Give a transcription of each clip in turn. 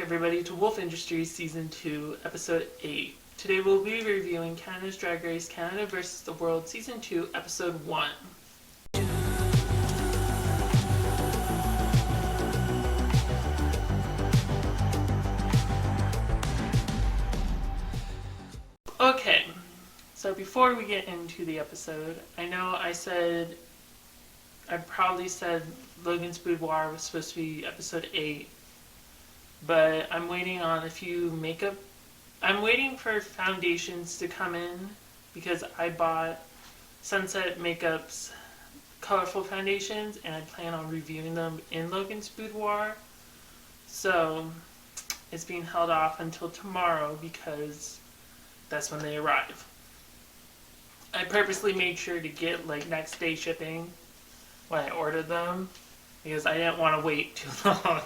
everybody, to Wolf Industries Season 2, Episode 8. Today we'll be reviewing Canada's Drag Race Canada vs. the World Season 2, Episode 1. Okay, so before we get into the episode, I know I probably said Logan's Boudoir was supposed to be Episode 8, but I'm waiting on a few makeup. I'm waiting for foundations to come in because I bought Sunset Makeup's colorful foundations and I plan on reviewing them in Logan's Boudoir. So it's being held off until tomorrow because that's when they arrive. I purposely made sure to get next day shipping when I ordered them because I didn't want to wait too long.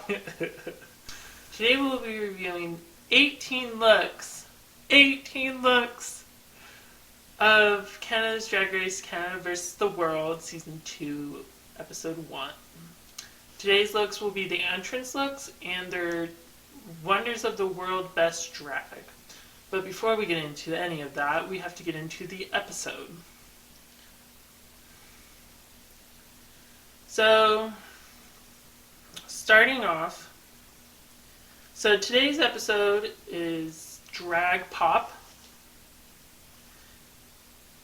Today we'll be reviewing 18 looks of Canada's Drag Race Canada vs. the World Season 2 Episode 1. Today's looks will be the entrance looks and their Wonders of the World Best Drag. But before we get into any of that, we have to get into the episode. So, starting off, today's episode is Drag Pop.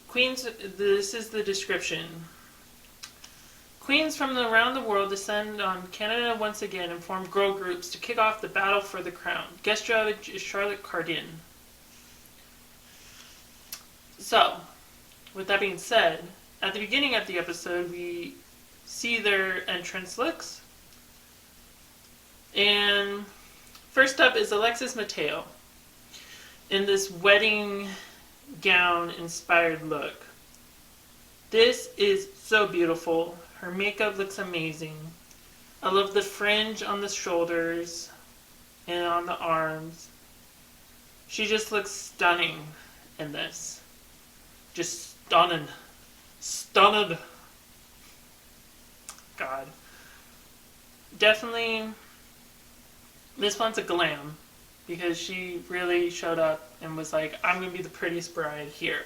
Queens, this is the description. Queens from around the world descend on Canada once again and form girl groups to kick off the battle for the crown. Guest judge is Charlotte Cardin. So, with that being said, at the beginning of the episode, we see their entrance looks. And first up is Alexis Mateo in this wedding gown inspired look. This is so beautiful. Her makeup looks amazing. I love the fringe on the shoulders and on the arms. She just looks stunning in this. Just stunning. Stunned. God. Definitely, this one's a glam because she really showed up and was like, I'm going to be the prettiest bride here.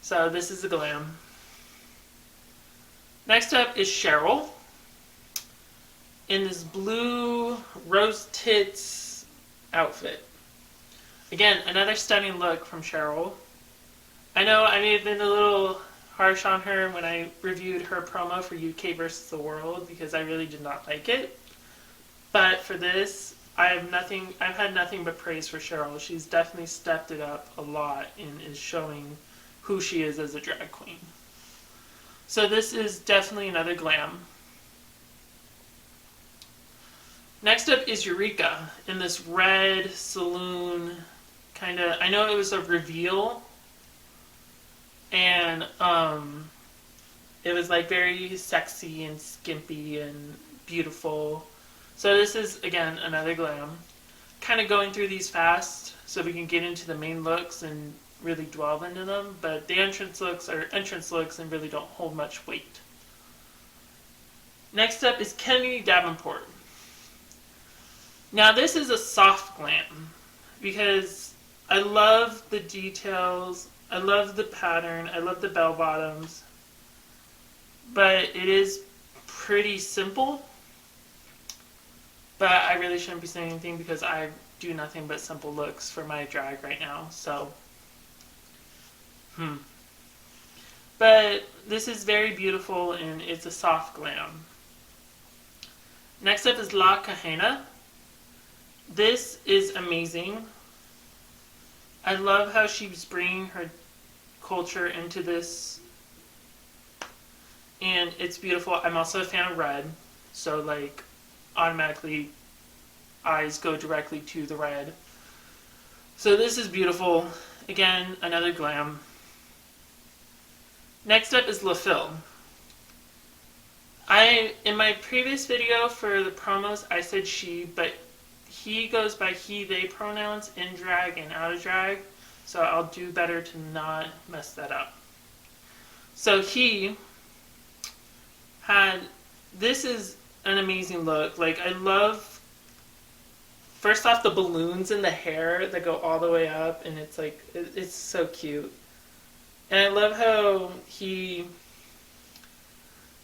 So this is a glam. Next up is Cheryl in this blue rose tits outfit. Again, another stunning look from Cheryl. I know I may have been a little harsh on her when I reviewed her promo for UK vs. the World because I really did not like it. But for this, I've had nothing but praise for Cheryl. She's definitely stepped it up a lot and is showing who she is as a drag queen. So this is definitely another glam. Next up is Eureka in this red saloon kind of, I know it was a reveal, and it was very sexy and skimpy and beautiful. So this is, again, another glam. Kind of going through these fast so we can get into the main looks and really dwell into them, but the entrance looks are entrance looks and really don't hold much weight. Next up is Kennedy Davenport. Now this is a soft glam because I love the details, I love the pattern, I love the bell bottoms, but it is pretty simple. But I really shouldn't be saying anything because I do nothing but simple looks for my drag right now, so. But this is very beautiful and it's a soft glam. Next up is La Kahena. This is amazing. I love how she's bringing her culture into this. And it's beautiful. I'm also a fan of red, so automatically eyes go directly to the red. So this is beautiful. Again, another glam. Next up is LaFille. In my previous video for the promos, I said she, but he goes by he, they pronouns in drag and out of drag, so I'll do better to not mess that up. So he had, this is an amazing look. I love first off, the balloons in the hair that go all the way up, and it's like, it's so cute. And I love how he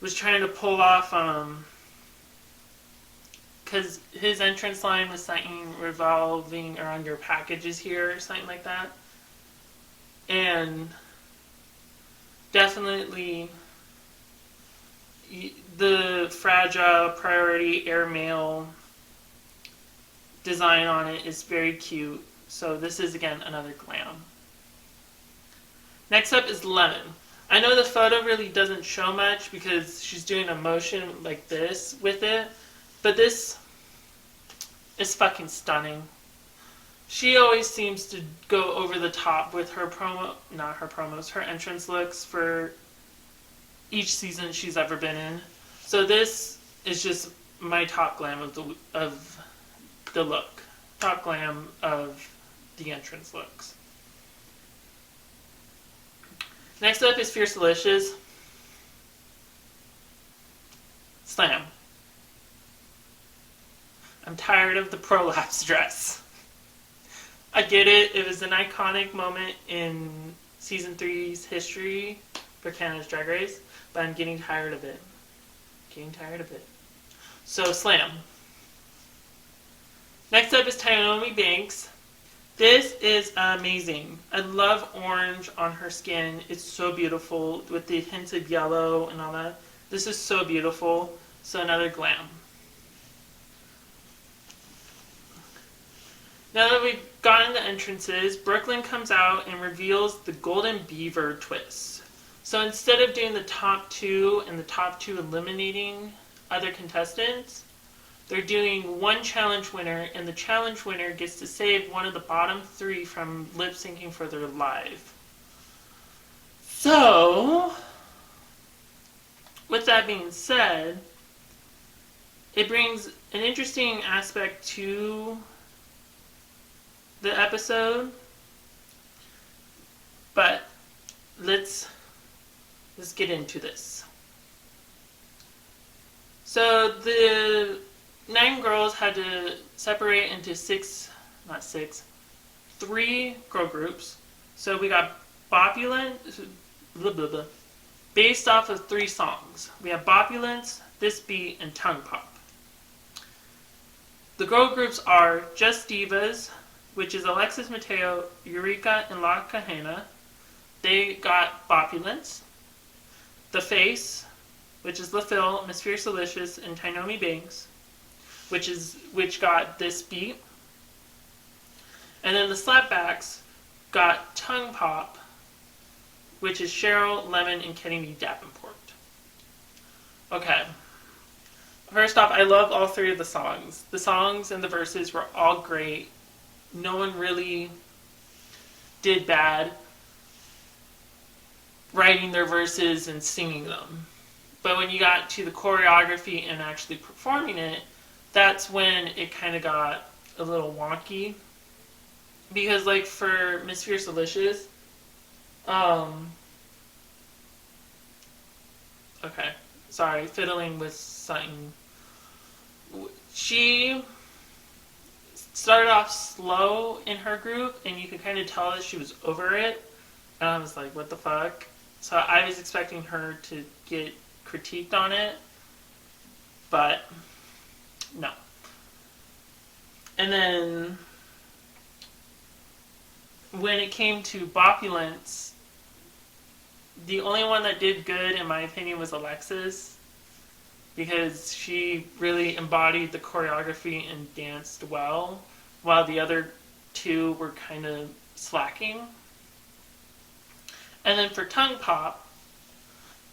was trying to pull off, because his entrance line was something revolving around your packages here, or something like that. And definitely the fragile priority airmail design on it is very cute. So this is, again, another glam. Next up is Lemon. I know the photo really doesn't show much because she's doing a motion like this with it, but this is fucking stunning. She always seems to go over the top with her her entrance looks for each season she's ever been in. So this is just my top glam of the look. Top glam of the entrance looks. Next up is Fierce Delicious. Slam. I'm tired of the prolapse dress. I get it. It was an iconic moment in season 3's history for Canada's Drag Race, but I'm getting tired of it. So, Slam. Next up is Tyromi Banks. This is amazing. I love orange on her skin. It's so beautiful with the hints of yellow and all that. This is so beautiful. So another glam. Now that we've gotten the entrances, Brooklyn comes out and reveals the Golden Beaver twist. So instead of doing the top 2 and the top 2 eliminating other contestants, they're doing one challenge winner, and the challenge winner gets to save one of the bottom 3 from lip syncing for their live. So, with that being said, it brings an interesting aspect to the episode, but let's get into this. So the 9 girls had to separate into 3 girl groups. So we got Bopulent, based off of 3 songs. We have Bopulence, This Beat, and Tongue Pop. The girl groups are Just Divas, which is Alexis Mateo, Eureka, and La Kahena. They got Bopulence. The Face, which is LaPhil, Miss Fierce Delicious, and Tyromi Banks, which got This Beat. And then the Slapbacks got Tongue Pop, which is Cheryl, Lemon, and Kenny Davenport. Okay. First off, I love all 3 of the songs. The songs and the verses were all great. No one really did bad writing their verses and singing them. But when you got to the choreography and actually performing it, that's when it kind of got a little wonky. Because, like, for Miss Fierce Delicious, okay, sorry, fiddling with something. She started off slow in her group, and you could kind of tell that she was over it. And I was like, what the fuck? So I was expecting her to get critiqued on it, but no. And then when it came to Bopulence, the only one that did good, in my opinion, was Alexis, because she really embodied the choreography and danced well, while the other 2 were kind of slacking. And then for Tongue Pop,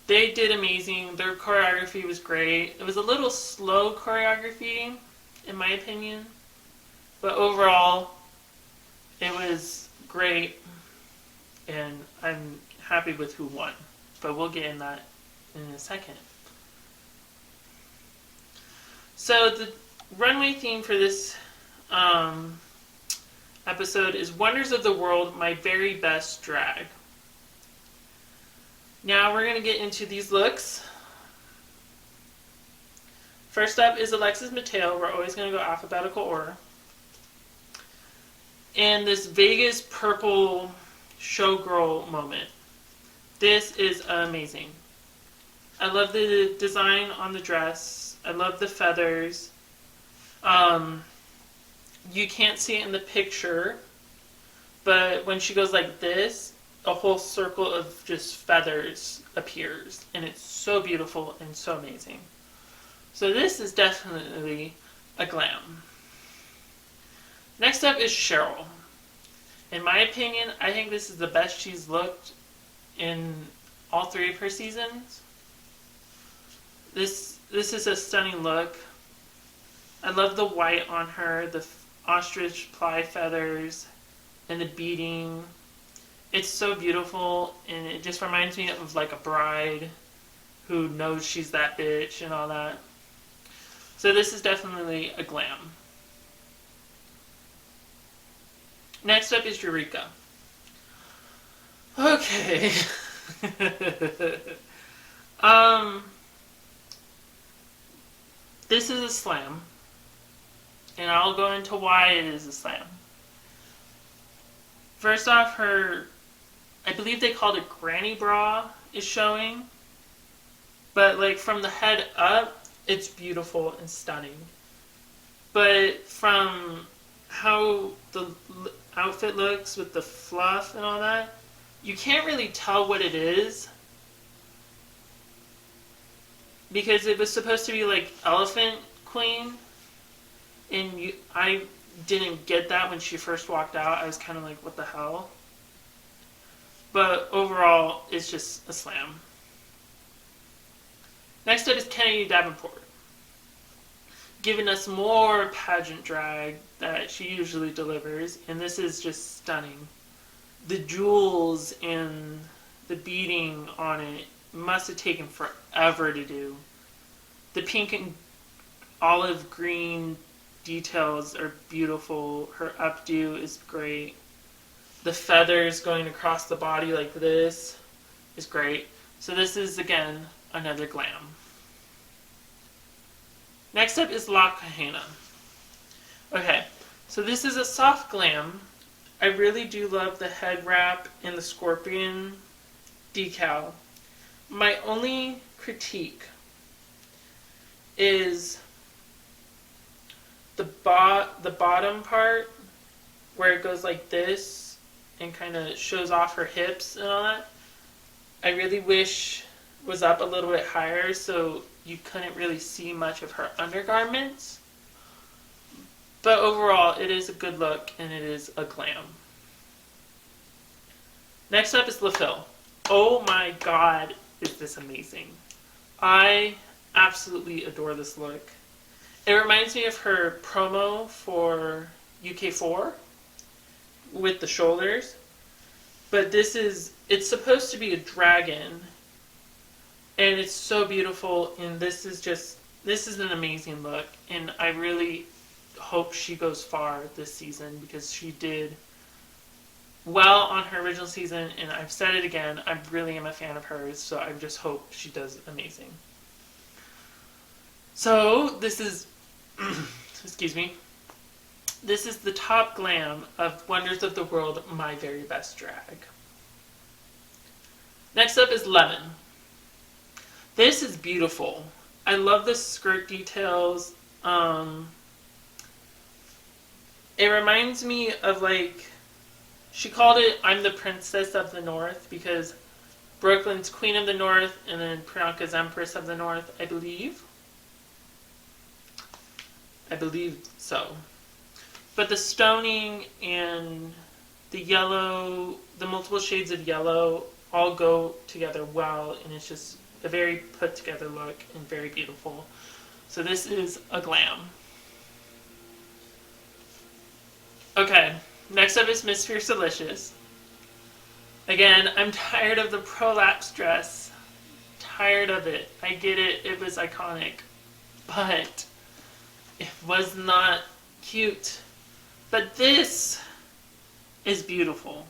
they did amazing. Their choreography was great. It was a little slow choreography, in my opinion, but overall, it was great, and I'm happy with who won. But we'll get in that in a second. So the runway theme for this episode is Wonders of the World, My Very Best Drag. Now we're going to get into these looks. First up is Alexis Mateo. We're always going to go alphabetical order. in this Vegas purple showgirl moment. This is amazing. I love the design on the dress. I love the feathers. You can't see it in the picture, but when she goes like this, a whole circle of just feathers appears, and it's so beautiful and so amazing. So this is definitely a glam. Next up is Cheryl. In my opinion, I think this is the best she's looked in all 3 of her seasons. This is a stunning look. I love the white on her, the ostrich ply feathers, and the beading. It's so beautiful, and it just reminds me of like a bride who knows she's that bitch and all that. So this is definitely a glam. Next up is Eureka. Okay. This is a slam, and I'll go into why it is a slam. First off, her, I believe they called it granny bra, is showing, but like from the head up, it's beautiful and stunning. But from how the outfit looks with the fluff and all that, you can't really tell what it is, because it was supposed to be like Elephant Queen, and I didn't get that when she first walked out. I was kind of like, what the hell? But overall, it's just a slam. Next up is Kennedy Davenport, giving us more pageant drag that she usually delivers, and this is just stunning. The jewels and the beading on it must have taken forever to do. The pink and olive green details are beautiful. Her updo is great. The feathers going across the body like this is great. So this is, again, another glam. Next up is La Kahena. Okay, so this is a soft glam. I really do love the head wrap and the scorpion decal. My only critique is the bottom part where it goes like this and kind of shows off her hips and all that. I really wish was up a little bit higher so you couldn't really see much of her undergarments. But overall, it is a good look and it is a glam. Next up is LaPhil. Oh my god, is this amazing. I absolutely adore this look. It reminds me of her promo for UK4 with the shoulders. But it's supposed to be a dragon. And it's so beautiful, and this is an amazing look. And I really hope she goes far this season, because she did well on her original season, and I've said it again, I really am a fan of hers, so I just hope she does amazing. So this is, excuse me, this is the top glam of Wonders of the World, My Very Best Drag. Next up is Lemon. This is beautiful. I love the skirt details. It reminds me of, like, she called it I'm the Princess of the North, because Brooklyn's Queen of the North and then Priyanka's Empress of the North, I believe. I believe so. But the stoning and the yellow, the multiple shades of yellow all go together well, and it's just a very put together look and very beautiful. So this is a glam. Okay, next up is Miss Fiercelicious. Again, I'm tired of the prolapse dress. Tired of it. I get it, it was iconic. But it was not cute. But this is beautiful.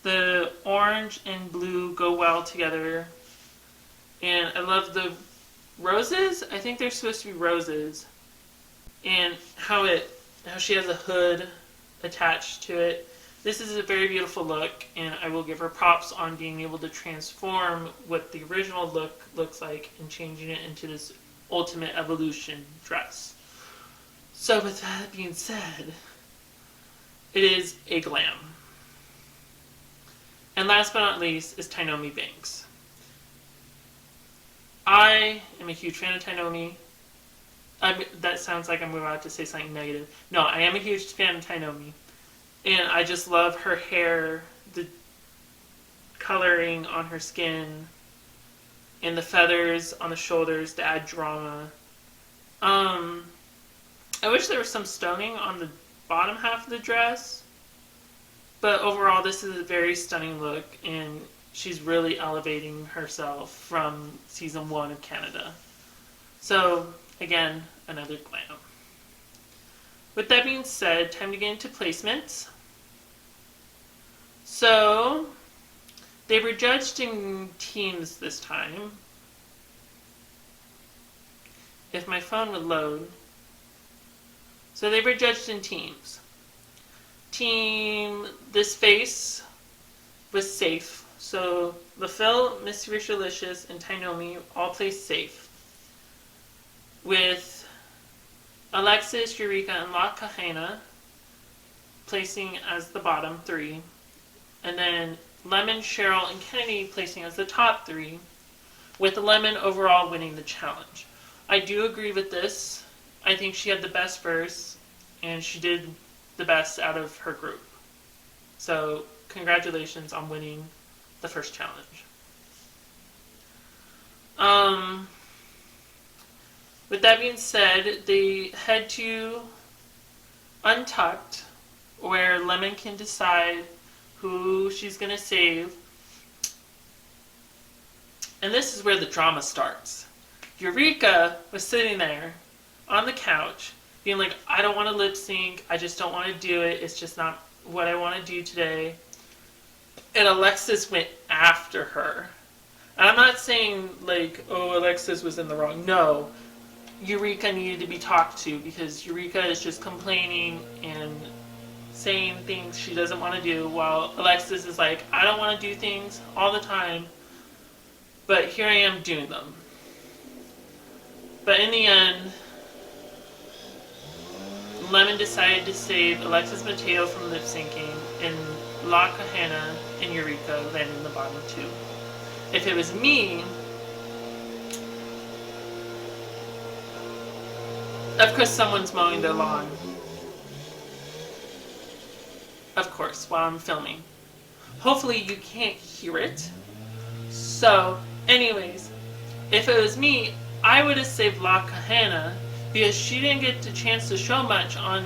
The orange and blue go well together. And I love the roses. I think they're supposed to be roses. And how she has a hood attached to it. This is a very beautiful look, and I will give her props on being able to transform what the original look looks like and changing it into this Ultimate Evolution dress. So with that being said, it is a glam. And last but not least is Tynomi Banks. I am a huge fan of Tynomi. That sounds like I'm about to say something negative. No, I am a huge fan of Tynomi. And I just love her hair, the coloring on her skin, and the feathers on the shoulders to add drama. I wish there was some stoning on the bottom half of the dress. But overall, this is a very stunning look, and she's really elevating herself from season 1 of Canada. So, again, another glam. With that being said, time to get into placements. So, they were judged in teams this time. If my phone would load. So they were judged in teams. Team This Face was safe. So LaFille, Miss Richalicious, and Tynomi all placed safe. With Alexis, Eureka, and La Kahena placing as the bottom 3. And then Lemon, Cheryl, and Kennedy placing as the top 3, with Lemon overall winning the challenge. I do agree with this. I think she had the best verse, and she did the best out of her group. So, congratulations on winning the first challenge. With that being said, they head to Untucked, where Lemon can decide who she's going to save. And this is where the drama starts. Eureka was sitting there on the couch being like, I don't want to lip sync. I just don't want to do it. It's just not what I want to do today. And Alexis went after her. And I'm not saying like, oh, Alexis was in the wrong. No. Eureka needed to be talked to because Eureka is just complaining and saying things she doesn't want to do, while Alexis is like, I don't want to do things all the time, but here I am doing them. But in the end, Lemon decided to save Alexis Mateo from lip syncing, and La Kahena and Eureka landed in the bottom 2. If it was me, of course someone's mowing their lawn. Of course, while I'm filming. Hopefully you can't hear it. So, anyways, if it was me, I would have saved La Kahena because she didn't get the chance to show much on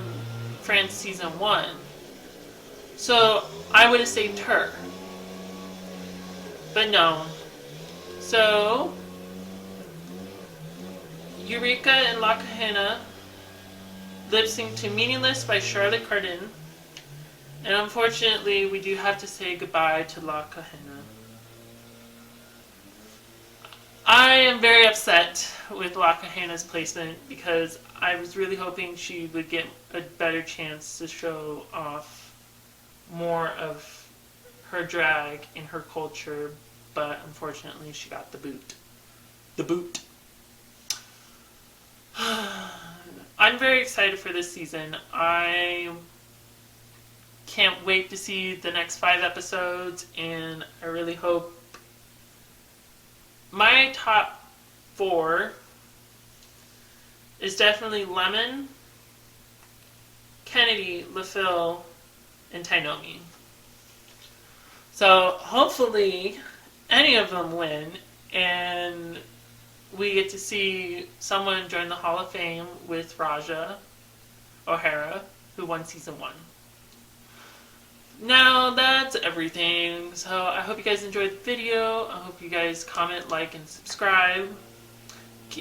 France season 1. So, I would have saved her. But no. So, Eureka and La Kahena lip sync to Meaningless by Charlotte Cardin. And unfortunately, we do have to say goodbye to La Kahena. I am very upset with La Kahena's placement because I was really hoping she would get a better chance to show off more of her drag and her culture, but unfortunately she got the boot. The boot. I'm very excited for this season. I can't wait to see the next 5 episodes, and I really hope my top 4 is definitely Lemon, Kennedy, LaFille, and Tynomi. So hopefully any of them win, and we get to see someone join the Hall of Fame with Raja O'Hara, who won season 1. Now that's everything. So I hope you guys enjoyed the video. I hope you guys comment, like, and subscribe.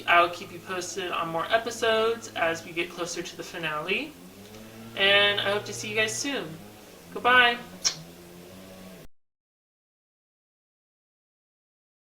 I'll keep you posted on more episodes as we get closer to the finale. And I hope to see you guys soon. Goodbye.